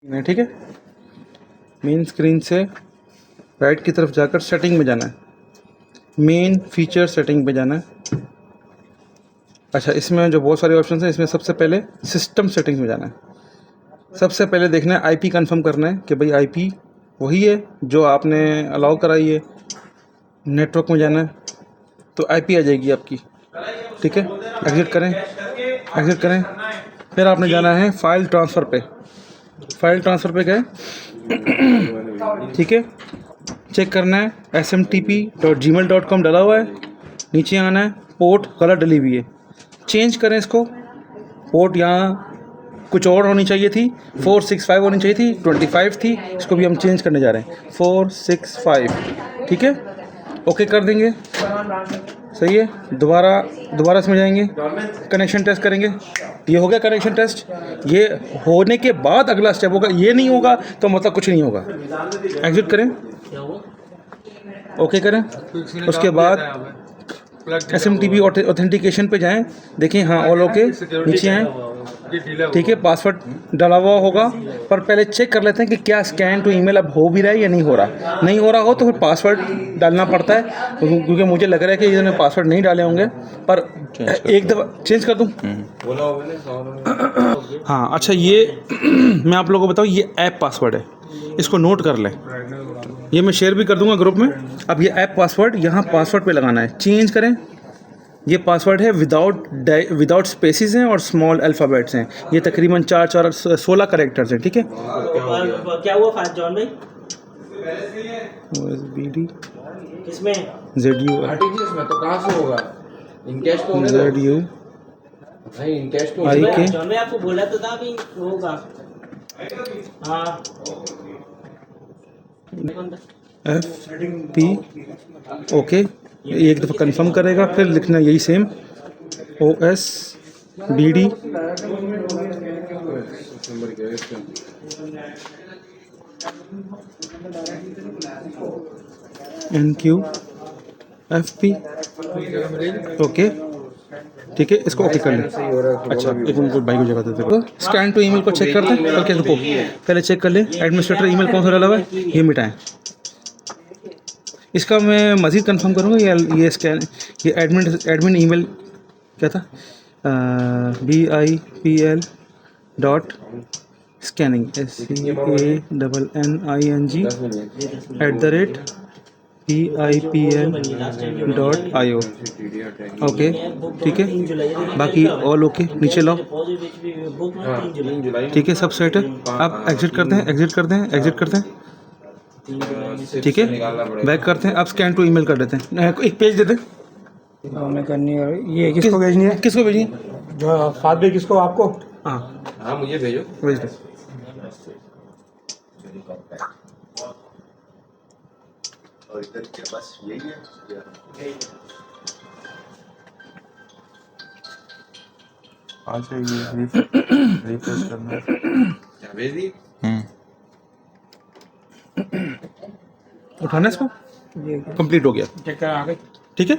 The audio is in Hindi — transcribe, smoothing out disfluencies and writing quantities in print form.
नहीं, ठीक है। मेन स्क्रीन से राइट की तरफ जाकर सेटिंग में जाना है, मेन फीचर सेटिंग पे जाना है। अच्छा, इसमें जो बहुत सारे ऑप्शन हैं, इसमें सबसे पहले सिस्टम सेटिंग में जाना है। सबसे पहले देखना है आईपी कंफर्म करना है कि भाई आईपी वही है जो आपने अलाउ कराई है। नेटवर्क में जाना है तो आईपी आ जाएगी आपकी, ठीक है। एग्जिट करें, एग्जिट करें। फिर आपने जाना है फाइल ट्रांसफ़र पे। फाइल ट्रांसफ़र पे गए, ठीक है। चेक करना है smtp.gmail.com डाला हुआ है। नीचे आना है, पोर्ट गलत डली हुई है, चेंज करें इसको। पोर्ट यहाँ कुछ और होनी चाहिए थी, 465 होनी चाहिए थी, 25 थी। इसको भी हम चेंज करने जा रहे हैं 465, ठीक है। ओके कर देंगे, सही है। दोबारा इसमें जाएंगे, कनेक्शन टेस्ट करेंगे। ये हो गया कनेक्शन टेस्ट। ये होने के बाद अगला स्टेप होगा, ये नहीं होगा तो मतलब कुछ नहीं होगा। एग्जिट करें, ओके करें। उसके बाद SMTP ऑथेंटिकेशन पे जाएं, देखें हाँ ऑल ओके, नीचे आएँ, ठीक है। पासवर्ड डाला हुआ होगा, पर पहले चेक कर लेते हैं कि क्या स्कैन टू ईमेल अब हो भी रहा है या नहीं हो रहा। नहीं हो रहा हो तो फिर पासवर्ड डालना पड़ता है, क्योंकि मुझे लग रहा है कि इन्होंने पासवर्ड नहीं डाले होंगे। पर एक दफ़ा चेंज कर दूँ। हाँ अच्छा, ये मैं आप लोगों को बताऊँ, ये ऐप पासवर्ड है, इसको नोट कर लें। ये मैं शेयर भी कर दूंगा ग्रुप में। अब ये ऐप पासवर्ड यहाँ पासवर्ड पे लगाना है, चेंज करें। ये पासवर्ड है विदाउट स्पेसिस हैं और स्मॉल अल्फ़ाबेट्स हैं। ये तकरीबन 16 कैरेक्टर्स हैं, ठीक है। क्या हुआ फास्ट जॉन भाई? OSBD किसमें? ZU आरटीजीएस में तो कहाँ से होगा? इनकैश तो होगा ZU भाई, इनकैश तो आई के जॉन भाई आपको बोला तो था अभी होगा। हाँ FP ओके। एक दफ़ा कंफर्म करेगा, फिर लिखना यही same OSBD NQ FP okay, ठीक है। इसको ओके कर लें। अच्छा, एक मिनट भाई को जगह देते हैं। स्कैन टू ईमेल को चेक करते हैं, करके रुको, पहले चेक कर लें एडमिनिस्ट्रेटर ईमेल कौन सा डाला हुआ है, ये मिटाएं। इसका मैं मज़ीद कंफर्म करूँगा। ये स्कैन, ये एडमिन ईमेल क्या था, BIPL dot scanning SCANNING PIPL.io okay, ठीक है। बाकी ऑल ओके, नीचे लाओ, ठीक है, सब सेट है। अब एग्जिट करते हैं, एग्जिट करते हैं, एग्जिट करते हैं, ठीक है। बैक करते हैं, अब स्कैन टू ईमेल कर देते हैं। एक पेज दे दें, हमें करनी है। ये किसको भेजनी है? किसको भेजिए, जो फाद भाई किसको? आपको? हाँ मुझे भेजो, भेज दो। और इधर क्या बस यही है। अच्छा, ये रिफ्रेश करना है। क्या भेज दी? उठाना है इसको, ये कंप्लीट हो गया, चेक कर आ गई। ठीक है।